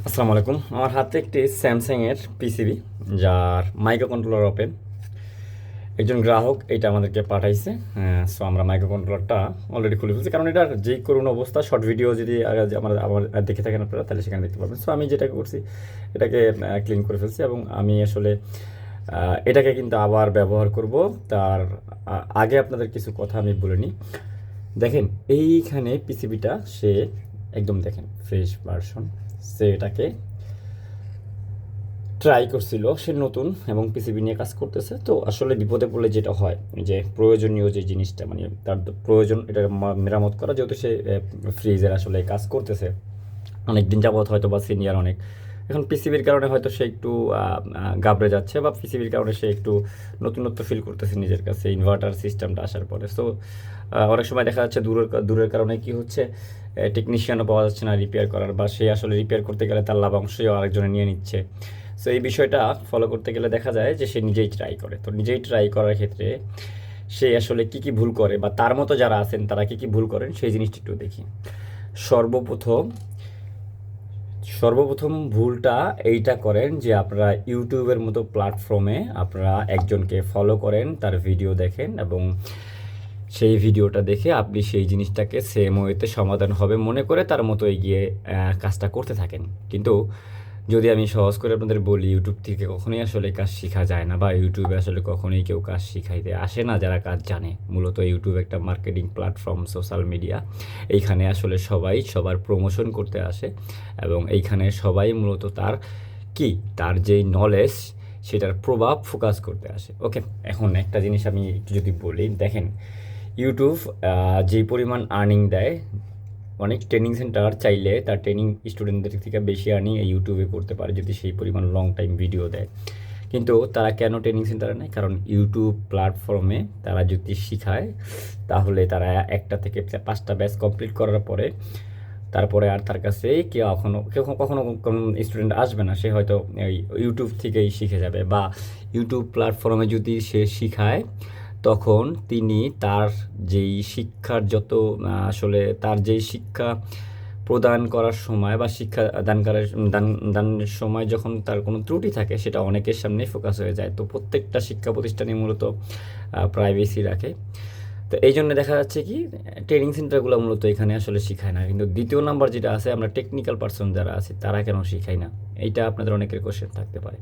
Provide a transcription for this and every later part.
আসসালামু আলাইকুম। আমার হাতে একটি স্যামসাংয়ের পিসিবি, যার মাইক্রো কন্ট্রোলার ওপেন। একজন গ্রাহক এটা আমাদেরকে পাঠাইছে। সো আমরা মাইক্রো কন্ট্রোলারটা অলরেডি খুলে ফেলছি, কারণ এটার যেই করুণ অবস্থা, শর্ট ভিডিও যদি আমার আমার দেখে থাকেন আপনারা, তাহলে সেখানে দেখতে পাবেন। সো আমি যেটা করছি, এটাকে ক্লিন করে ফেলছি এবং আমি আসলে এটাকে কিন্তু আবার ব্যবহার করব। তার আগে আপনাদের কিছু কথা আমি বলে নিই। দেখেন, এইখানে পিসিবিটা সে একদম দেখেন ফ্রেশ ভার্সন। সে এটাকে ট্রাই করছিল, সে নতুন এবং পিসিবি নিয়ে কাজ করতেছে। তো আসলে বিপদে পড়লে যেটা হয়, যে প্রয়োজনীয় যে জিনিসটা, মানে তার প্রয়োজন এটা মেরামত করা, যেহেতু সে ফ্রিজের আসলে কাজ করতেছে অনেক দিন যাবৎ, হয়তো বা সিনিয়র অনেক, এখন পিসিবির কারণে হয়তো সে একটু গাবড়ে যাচ্ছে, বা পিসিবির কারণে সে একটু নতুনত্ব ফিল করতেছে নিজের কাছে ইনভার্টার সিস্টেমটা আসার পরে। সো অনেক সময় দেখা যাচ্ছে দূরের কারণে কি হচ্ছে, টেকনিশিয়ানও পাওয়া যাচ্ছে না রিপেয়ার করার, বা সে আসলে রিপেয়ার করতে গেলে তার লাভাংশও আরেকজনে নিয়ে নিচ্ছে। সো এই বিষয়টা ফলো করতে গেলে দেখা যায় যে সে নিজেই ট্রাই করে। তো নিজেই ট্রাই করার ক্ষেত্রে সে আসলে কী কী ভুল করে, বা তার মতো যারা আছেন তারা কী কী ভুল করেন, সেই জিনিসটা একটু দেখি। সর্বপ্রথম সর্বপ্রথম ভুলটা এইটা করেন যে আপনারা ইউটিউবের মতো প্ল্যাটফর্মে আপনারা একজনকে ফলো করেন, তার ভিডিও দেখেন এবং সেই ভিডিওটা দেখে আপনি সেই জিনিসটাকে সেম ওয়েতে সমাধান হবে মনে করে তার মতো এগিয়ে কাজটা করতে থাকেন। কিন্তু যদি আমি সহজ করে আপনাদের বলি, ইউটিউব থেকে কখনোই আসলে কাজ শেখা যায় না, বা ইউটিউবে আসলে কখনোই কেউ কাজ শিখাইতে আসে না যারা কাজ জানে। মূলত ইউটিউব একটা মার্কেটিং প্ল্যাটফর্ম, সোশ্যাল মিডিয়া। এইখানে আসলে সবাই সবার প্রমোশন করতে আসে এবং এইখানে সবাই মূলত তার যেই নলেজ, সেটার প্রভাব ফোকাস করতে আসে। ওকে, এখন একটা জিনিস আমি একটু যদি বলি, দেখেন ইউটিউব যেই পরিমাণ আর্নিং দেয়, অনেক ট্রেনিং সেন্টার চাইলে তার ট্রেনিং স্টুডেন্টদের থেকে বেশি আর্নিং এই ইউটিউবে করতে পারে যদি সেই পরিমাণ লং টাইম ভিডিও দেয়। কিন্তু তারা কেন ট্রেনিং সেন্টারে নেয়? কারণ ইউটিউব প্ল্যাটফর্মে তারা যদি শিখায়, তাহলে তারা একটা থেকে 5টা ব্যাচ কমপ্লিট করার পরে তারপরে আর তার কাছে কেউ কখনো কোনো স্টুডেন্ট আসবে না। সে হয়তো ইউটিউব থেকেই শিখে যাবে, বা ইউটিউব প্ল্যাটফর্মে যদি সে শিখায়, তখন তিনি তার যেই শিক্ষার যত আসলে তার যেই শিক্ষা প্রদান করার সময়, বা শিক্ষা দানের সময় যখন তার কোনো ত্রুটি থাকে, সেটা অনেকের সামনেই ফোকাস হয়ে যায়। তো প্রত্যেকটা শিক্ষা প্রতিষ্ঠানই মূলত প্রাইভেসি রাখে। তো এই জন্য দেখা যাচ্ছে কি, ট্রেনিং সেন্টারগুলো মূলত এখানে আসলে শিখায় না। কিন্তু দ্বিতীয় নাম্বার যেটা আছে, আমরা টেকনিক্যাল পার্সন যারা আছে তারা কেন শিখাই না, এইটা আপনাদের অনেকের কোশ্চেন থাকতে পারে।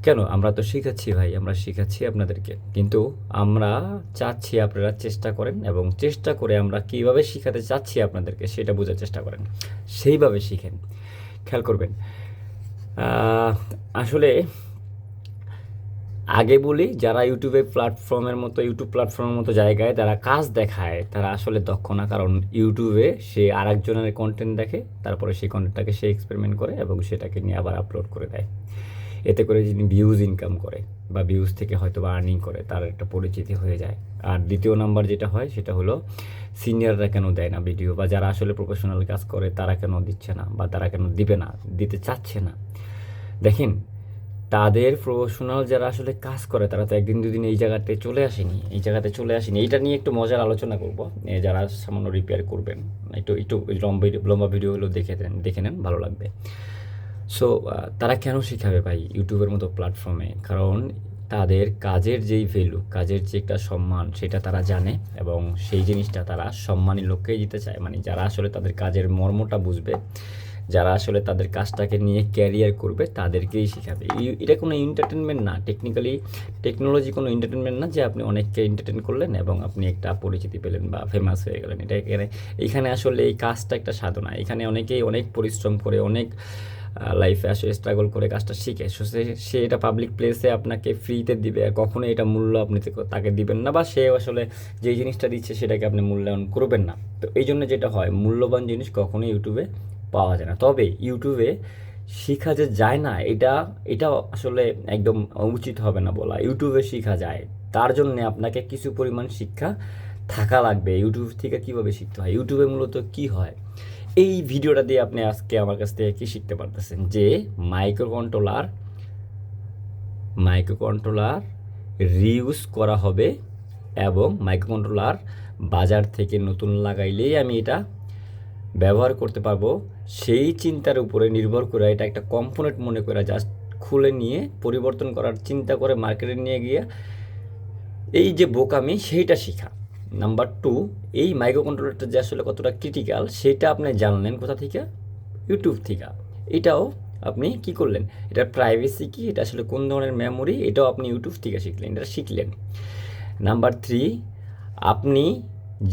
কেন? আমরা তো শিখাচ্ছি ভাই, আমরা শিখাচ্ছি আপনাদেরকে, কিন্তু আমরা চাচ্ছি আপনারা চেষ্টা করেন, এবং চেষ্টা করে আমরা কীভাবে শিখাতে চাচ্ছি আপনাদেরকে সেটা বোঝার চেষ্টা করেন, সেইভাবে শিখেন। খেয়াল করবেন, আসলে আগে বলি, যারা ইউটিউব প্ল্যাটফর্মের মতো জায়গায় তারা কাজ দেখায়, তারা আসলে দক্ষ না। কারণ ইউটিউবে সে আরেকজনের কন্টেন্ট দেখে, তারপরে সেই কন্টেন্টটাকে সে এক্সপেরিমেন্ট করে এবং সেটাকে নিয়ে আবার আপলোড করে দেয়। এতে করে যিনি ভিউজ ইনকাম করে, বা ভিউজ থেকে হয়তো বা আর্নিং করে, তার একটা পরিচিতি হয়ে যায়। আর দ্বিতীয় নাম্বার যেটা হয়, সেটা হলো সিনিয়ররা কেন দেয় না ভিডিও, বা যারা আসলে প্রফেশনাল কাজ করে তারা কেন দিচ্ছে না, বা তারা কেন দিবে না, দিতে চাচ্ছে না। দেখেন, তাদের প্রফেশনাল যারা আসলে কাজ করে, তারা তো একদিন দুদিন এই জায়গাতে চলে আসেনি। এইটা নিয়ে একটু মজার আলোচনা করব। যারা সামান্য রিপেয়ার করবেন, একটু একটু লম্বা ভিডিওগুলো দেখে নেন, ভালো লাগবে। সো তারা কেন শিখাবে ভাই ইউটিউবের মতো প্ল্যাটফর্মে? কারণ তাদের কাজের যেই ভ্যালু, কাজের যে একটা সম্মান, সেটা তারা জানে, এবং সেই জিনিসটা তারা সম্মানী লোককেই দিতে চায়। মানে যারা আসলে তাদের কাজের মর্মটা বুঝবে, যারা আসলে তাদের কাজটাকে নিয়ে ক্যারিয়ার করবে, তাদেরকেই শেখাবে। এটা কোনো এন্টারটেনমেন্ট না, টেকনোলজি কোনো এন্টারটেনমেন্ট না যে আপনি অনেককে এন্টারটেন করলেন এবং আপনি একটা পরিচিতি পেলেন বা ফেমাস হয়ে গেলেন। এইখানে আসলে এই কাজটা একটা সাধনা। এখানে অনেকেই অনেক পরিশ্রম করে, অনেক লাইফে আসলে স্ট্রাগল করে কাজটা শিখে, সে এটা পাবলিক প্লেসে আপনাকে ফ্রিতে দিবে, আর কখনোই এটা মূল্য আপনি তাকে দিবেন না, বা সে আসলে যেই জিনিসটা দিচ্ছে সেটাকে আপনি মূল্যায়ন করবেন না। তো এই জন্য যেটা হয়, মূল্যবান জিনিস কখনোই ইউটিউবে পাওয়া যায় না। তবে ইউটিউবে শেখা যে যায় না, এটা আসলে একদম উচিত হবে না বলা। ইউটিউবে শেখা যায়, তার জন্য আপনাকে কিছু পরিমাণ শিক্ষা থাকা লাগবে। ইউটিউব থেকে কীভাবে শিখতে হয়, ইউটিউবে মূলত কি হয়, এই ভিডিওটা দিয়ে আপনি আজকে আমার কাছ থেকে কী শিখতে পারতেছেন, যে মাইক্রো কন্ট্রোলার রিউজ করা হবে, এবং মাইক্রো কন্ট্রোলার বাজার থেকে নতুন লাগাইলেই আমি এটা ব্যবহার করতে পারবো, সেই চিন্তার উপরে নির্ভর করে এটা একটা কম্পোনেন্ট মনে করে জাস্ট খুলে নিয়ে পরিবর্তন করার চিন্তা করে মার্কেটে নিয়ে গিয়ে এই যে বোকামি সেইটা শেখা। নাম্বার 2, এই মাইক্রো কন্ট্রোলারটা যে আসলে কতটা ক্রিটিক্যাল সেটা আপনি জানলেন কোথা থেকে? ইউটিউব থেকে। এটাও আপনি কি করলেন, এটার প্রাইভেসি কি, এটা আসলে কোন ধরনের মেমোরি, এটাও আপনি ইউটিউব থেকে শিখলেন, এটা শিখলেন। নাম্বার 3, আপনি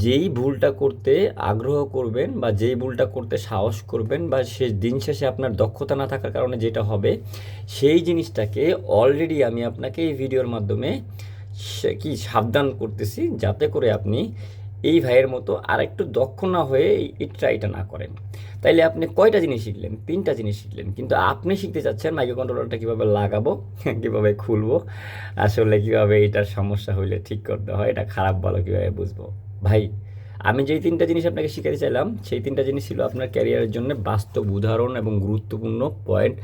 যেই ভুলটা করতে আগ্রহ করবেন বা যেই ভুলটা করতে সাহস করবেন বা দিন শেষে আপনার দক্ষতা না থাকার কারণে যেটা হবে, সেই জিনিসটাকে অলরেডি আমি আপনাকে এই ভিডিওর মাধ্যমে কি সাবধান করতেছি, যাতে করে আপনি এই ভাইয়ের মতো আর একটু দক্ষ না হয়ে এই ট্রাইটা না করেন। তাইলে আপনি কয়টা জিনিস শিখলেন? 3টা জিনিস শিখলেন, কিন্তু আপনি শিখতে চাচ্ছেন মাইক্রো কন্ট্রোলারটা কীভাবে লাগাবো, কীভাবে খুলবো, আসলে কীভাবে এটার সমস্যা হইলে ঠিক করতে হয়, এটা খারাপ ভালো কীভাবে বুঝবো। ভাই, আমি যেই 3টা জিনিস আপনাকে শিখাতে চাইলাম সেই 3টা জিনিস ছিল আপনার ক্যারিয়ারের জন্য বাস্তব উদাহরণ এবং গুরুত্বপূর্ণ পয়েন্ট।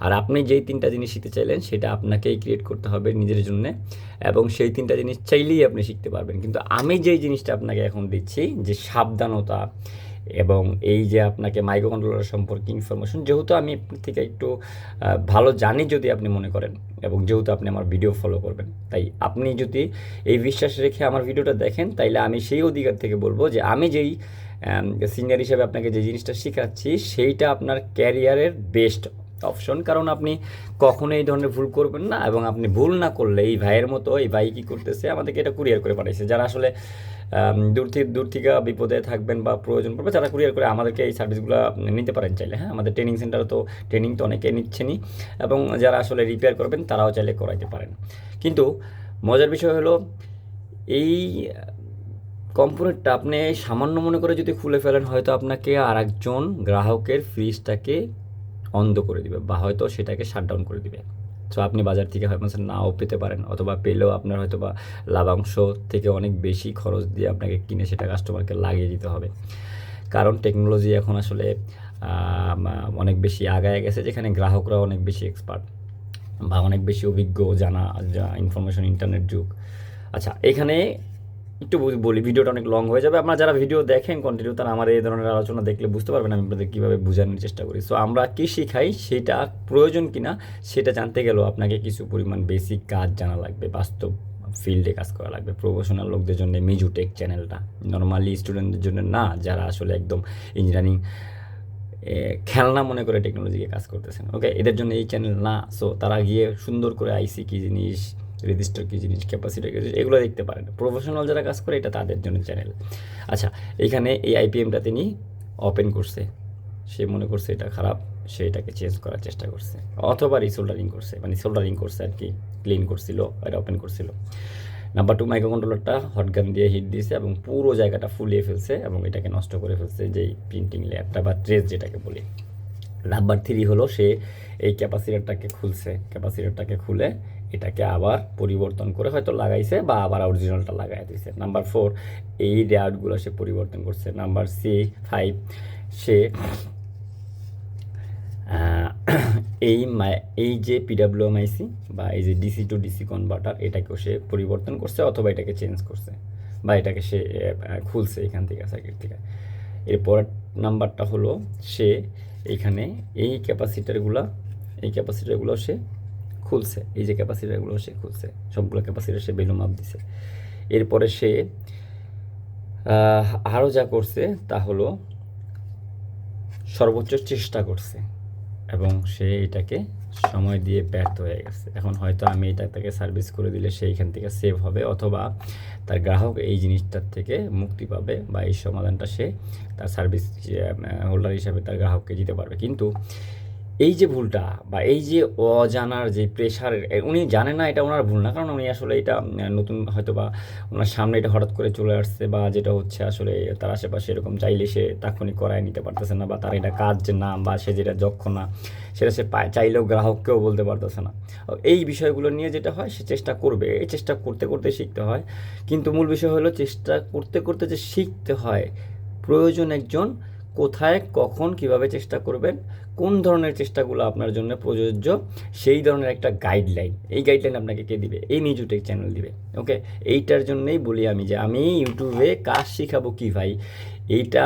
আর আপনি যেই 3টা জিনিস শিখতে চাইলেন সেটা আপনাকেই ক্রিয়েট করতে হবে নিজের জন্য, এবং সেই 3টা জিনিস চাইলেই আপনি শিখতে পারবেন। কিন্তু আমি যেই জিনিসটা আপনাকে এখন দিচ্ছি, যে সাবধানতা এবং এই যে আপনাকে মাইক্রো কন্ট্রোলার সম্পর্কে ইনফরমেশন, যেহেতু আমি আপনার থেকে একটু ভালো জানি যদি আপনি মনে করেন, এবং যেহেতু আপনি আমার ভিডিও ফলো করবেন, তাই আপনি যদি এই বিশ্বাস রেখে আমার ভিডিওটা দেখেন, তাইলে আমি সেই অধিকার থেকে বলবো যে আমি যেই সিনিয়র হিসেবে আপনাকে যে জিনিসটা শেখাচ্ছি সেইটা আপনার ক্যারিয়ারের বেস্ট অপশন। কারণ আপনি কখনো এই ধরনের ভুল করবেন না, এবং আপনি ভুল না করলে এই ভাইয়ের মতো, এই ভাই কী করতেছে, আমাদেরকে এটা কুরিয়ার করে পাঠাইছে, যারা আসলে দূর থেকে বিপদে থাকবেন বা প্রয়োজন পড়বে, তারা কুরিয়ার করে আমাদেরকে এই সার্ভিসগুলো নিতে পারেন চাইলে। হ্যাঁ, আমাদের ট্রেনিং সেন্টারে তো ট্রেনিং তো অনেকে নিচ্ছেনই, এবং যারা আসলে রিপেয়ার করবেন তারাও চাইলে করাইতে পারেন। কিন্তু মজার বিষয় হলো, এই কম্পোনেন্টটা আপনি সামান্য মনে করে যদি খুলে ফেলেন, হয়তো আপনাকে আর একজন গ্রাহকের ফ্রিজটাকে অন্ধ করে দিবে, বা হয়তো সেটাকে শাটডাউন করে দিবে। সো আপনি বাজার থেকে হয়তো নাও পেতে পারেন, অথবা পেলেও আপনার হয়তো বা লাভাংশ থেকে অনেক বেশি খরচ দিয়ে আপনাকে কিনে সেটা কাস্টমারকে লাগিয়ে দিতে হবে। কারণ টেকনোলজি এখন আসলে অনেক বেশি আগায় গেছে, যেখানে গ্রাহকরা অনেক বেশি এক্সপার্ট বা অনেক বেশি অভিজ্ঞ, জানা ইনফরমেশন ইন্টারনেট যুগ। আচ্ছা, এখানে একটু বলি, ভিডিওটা অনেক লং হয়ে যাবে। আপনারা যারা ভিডিও দেখেন কন্টিনিউ, তারা আমার এই ধরনের আলোচনা দেখলে বুঝতে পারবেন আমি আপনাদের কীভাবে বোঝানোর চেষ্টা করি। সো আমরা কী শিখাই সেটা প্রয়োজন কিনা সেটা জানতে গেলেও আপনাকে কিছু পরিমাণ বেসিক কাজ জানা লাগবে, বাস্তব ফিল্ডে কাজ করা লাগবে। প্রফেশনাল লোকদের জন্য মিজুটেক চ্যানেলটা, নর্মালি স্টুডেন্টদের জন্য না, যারা আসলে একদম ইঞ্জিনিয়ারিং খেলনা মনে করে টেকনোলজিকে কাজ করতেছেন, ওকে, এদের জন্য এই চ্যানেল না। সো তারা গিয়ে সুন্দর করে আইসি কী জিনিস, রেজিস্টার কী জিনিস, ক্যাপাসিটার কী জিনিস, এগুলো দেখতে পারেন। প্রফেশনাল যারা কাজ করে এটা তাদের জন্য চ্যানেল। আচ্ছা, এখানে এই আইপিএমটা তিনি ওপেন করছে, সে মনে করছে এটা খারাপ, সে এটাকে চেঞ্জ করার চেষ্টা করছে, অথবা রিসোল্ডারিং করছে, মানে সোল্ডারিং করছে আর কি, ক্লিন করছিল, এটা ওপেন করছিল। নাম্বার 2, মাইক্রো কন্ট্রোলারটা হটগান দিয়ে হিট দিয়েছে এবং পুরো জায়গাটা ফুলিয়ে ফেলছে এবং এটাকে নষ্ট করে ফেলছে, যেই প্রিন্টিং লেয়ারটা বা ট্রেস যেটাকে বলি। নাম্বার 3 হলো, সে এই ক্যাপাসিটারটাকে খুলে এটাকে আবার পরিবর্তন করে হয়তো লাগাইছে বা আবার অরিজিনালটা লাগাই দিয়েছে। নাম্বার 4, এই রেয়ারগুলো সে পরিবর্তন করছে। নাম্বার 5, সে এই যে পিডাব্লিউএমআইসি বা এই যে ডিসি টু ডিসি কনভার্টার, এটাকেও সে পরিবর্তন করছে, অথবা এটাকে চেঞ্জ করছে, বা এটাকে সে খুলছে এখান থেকে, সার্কিট থেকে। এরপর নাম্বারটা হলো, সে এইখানে এই ক্যাপাসিটারগুলো সে খুলছে, এই যে ক্যাপাসিটারগুলো সে খুলছে, সবগুলো ক্যাপাসিটার সে ভ্যালু মাপ দিছে। এরপরে সে আরও যা করছে তা হলো সর্বোচ্চ চেষ্টা করছে, এবং সে এটাকে সময় দিয়ে ব্যর্থ হয়ে গেছে। এখন হয়তো আমি এটা তাকে সার্ভিস করে দিলে সে এইখান থেকে সেভ হবে, অথবা তার গ্রাহক এই জিনিসটার থেকে মুক্তি পাবে, বা এই সমাধানটা সে তার সার্ভিস হোল্ডার হিসাবে তার গ্রাহককে দিতে পারবে। কিন্তু এই যে ভুলটা বা এই যে অজানার যে প্রেশার, উনি জানেন না, এটা ওনার ভুল না, কারণ উনি আসলে এটা নতুন হয়তো বা ওনার সামনে এটা হঠাৎ করে চলে আসছে, বা যেটা হচ্ছে আসলে তার আশেপাশে এরকম চাইলে সে তাৎক্ষণিক করায় নিতে পারতেছে না, বা তার এটা কাজ যে না, বা সে যেটা দক্ষ না সেটা সে চাইলেও গ্রাহককেও বলতে পারতেছে না। এই বিষয়গুলো নিয়ে যেটা হয়, সে চেষ্টা করবে, এই চেষ্টা করতে করতে শিখতে হয়। কিন্তু মূল বিষয় হলো, চেষ্টা করতে করতে যে শিখতে হয়, প্রয়োজন একজন কোথায়, কখন, কিভাবে চেষ্টা করবেন, কোন ধরনের চেষ্টাগুলো আপনার জন্য প্রযোজ্য, সেই ধরনের একটা গাইডলাইন। এই গাইডলাইন আপনাকে কে দিবে? এই মিজুটেক চ্যানেল দিবে, ওকে। এইটার জন্যই বলি আমি যে আমি ইউটিউবে কাজ শিখাবো কি ভাই, এইটা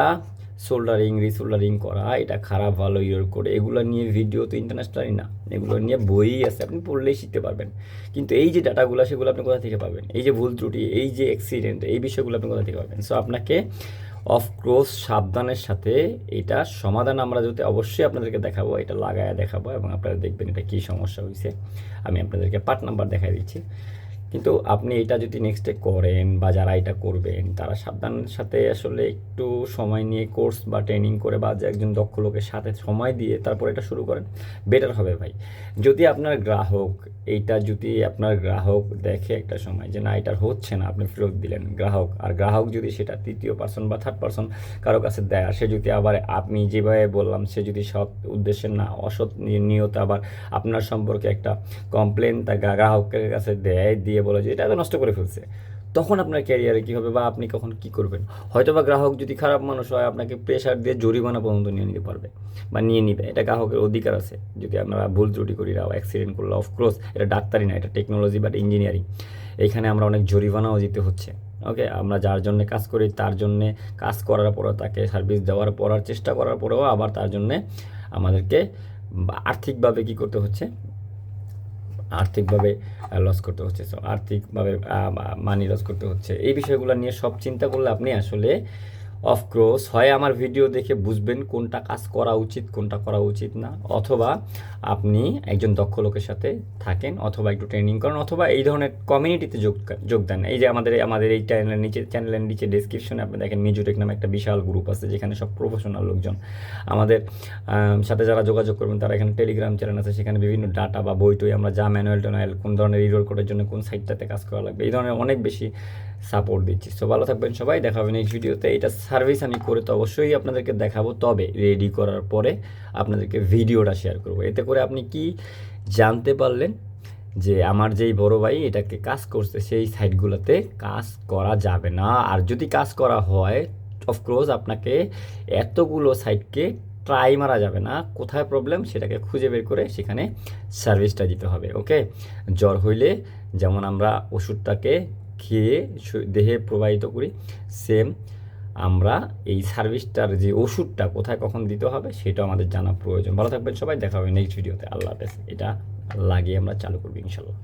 সোল্ডারিং রিসোল্ডারিং করা, এটা খারাপ ভালো ইউর করে, এগুলো নিয়ে ভিডিও তো ইন্টারন্যাশনালি না, এগুলো নিয়ে বইই আছে, আপনি পড়লেই শিখতে পারবেন। কিন্তু এই যে ডাটাগুলো সেগুলো আপনি কোথা থেকে পাবেন? এই যে ভুল ত্রুটি, এই যে অ্যাক্সিডেন্ট, এই বিষয়গুলো আপনি কোথা থেকে পাবেন? সো আপনাকে অফকোর্স সাবধানের সাথে এটার সমাধান আমরা যদি অবশ্যই আপনাদেরকে দেখাবো, এটা লাগায় দেখাবো এবং আপনারা দেখবেন এটা কী সমস্যা হয়েছে। আমি আপনাদেরকে পার্ট নাম্বার দেখাই দিচ্ছি। কিন্তু আপনি এটা যদি নেক্সটে করেন বা যারা এটা করবেন তারা সাবধানের সাথে আসলে একটু সময় নিয়ে কোর্স বা ট্রেনিং করে বা যে একজন দক্ষ লোকের সাথে সময় দিয়ে তারপর এটা শুরু করেন, বেটার হবে ভাই। যদি আপনার গ্রাহক দেখে একটা সময় যে না এটার হচ্ছে না, আপনি ফেরত দিলেন গ্রাহক যদি সেটা তৃতীয় পার্সন বা থার্ড পার্সন কারো কাছে দেয়, আর সে যদি আবার আপনি যেভাবে বললাম সে যদি সৎ উদ্দেশ্যে না অসৎ নিয়ত আবার আপনার সম্পর্কে একটা কমপ্লেন তা গ্রাহকের কাছে দিয়ে বলে যে এটা তো নষ্ট করে ফেলছে, তখন আপনার ক্যারিয়ারে কী হবে বা আপনি কখন কী করবেন? হয়তো বা গ্রাহক যদি খারাপ মানুষ হয় আপনাকে প্রেশার দিয়ে জরিমানা পর্যন্ত নিয়ে নিতে পারবে বা নিয়ে নিবে, এটা গ্রাহকের অধিকার আছে। যদি আমরা ভুল ত্রুটি করি বা অ্যাক্সিডেন্ট করলে, অফকোর্স এটা ডাক্তারি না, এটা টেকনোলজি বাট ইঞ্জিনিয়ারিং, এইখানে আমরা অনেক জরিমানাও দিতে হচ্ছে। ওকে, আমরা যার জন্যে কাজ করি তার জন্যে কাজ করার পরেও তাকে সার্ভিস দেওয়ার পরার চেষ্টা করার পরেও আবার তার জন্যে আমাদেরকে আর্থিকভাবে কী করতে হচ্ছে? আর্থিকভাবে লস করতে হচ্ছে। সো আর্থিকভাবে মানি লস করতে হচ্ছে। এই বিষয়গুলো নিয়ে সব চিন্তা করলে আপনি আসলে অফকোর্স হয় আমার ভিডিও দেখে বুঝবেন কোনটা কাজ করা উচিত কোনটা করা উচিত না, অথবা আপনি একজন দক্ষ লোকের সাথে থাকেন, অথবা একটু ট্রেনিং করেন, অথবা এই ধরনের কমিউনিটিতে যোগ দেন। এই যে আমাদের এই চ্যানেলের নিচে ডেসক্রিপশনে আপনি দেখেন মিজুটেক নামে একটা বিশাল গ্রুপ আছে যেখানে সব প্রফেশনাল লোকজন আমাদের সাথে যারা যোগাযোগ করবেন তারা এখানে টেলিগ্রাম চ্যানেল আছে, সেখানে বিভিন্ন ডাটা বা বই টই আমরা যা ম্যানুয়াল কোন ধরনের ইরোর কোডের জন্য কোন সাইটটাতে কাজ করা লাগবে এই ধরনের অনেক বেশি সাপোর্ট দিচ্ছি। সো ভালো থাকবেন সবাই, দেখা হবে নেক্সট ভিডিওতে। এটা সার্ভিস আমি করে তো অবশ্যই আপনাদেরকে দেখাবো, তবে রেডি করার পরে আপনাদেরকে ভিডিওটা শেয়ার করব। এতে করে আপনি কি জানতে পারলেন যে আমার যেই বড় ভাই এটাকে কাজ করছে সেই সাইটগুলোতে কাজ করা যাবে না, আর যদি কাজ করা হয় অফকোর্স আপনাকে এতগুলো সাইটকে ট্রাই মারা যাবে না, কোথায় প্রবলেম সেটাকে খুঁজে বের করে সেখানে সার্ভিসটা দিতে হবে। ওকে, জ্বর হইলে যেমন আমরা ওষুধটাকে খেয়ে দেহে প্রবাহিত করি, সেম আমরা এই সার্ভিসটার যে ওষুধটা কোথায় কখন দিতে হবে সেটাও আমাদের জানা প্রয়োজন। ভালো থাকবেন সবাই, দেখা হবে নেক্সট ভিডিওতে। আল্লাহ হাফেজ। এটা লাগিয়ে আমরা চালু করবো ইনশাল্লাহ।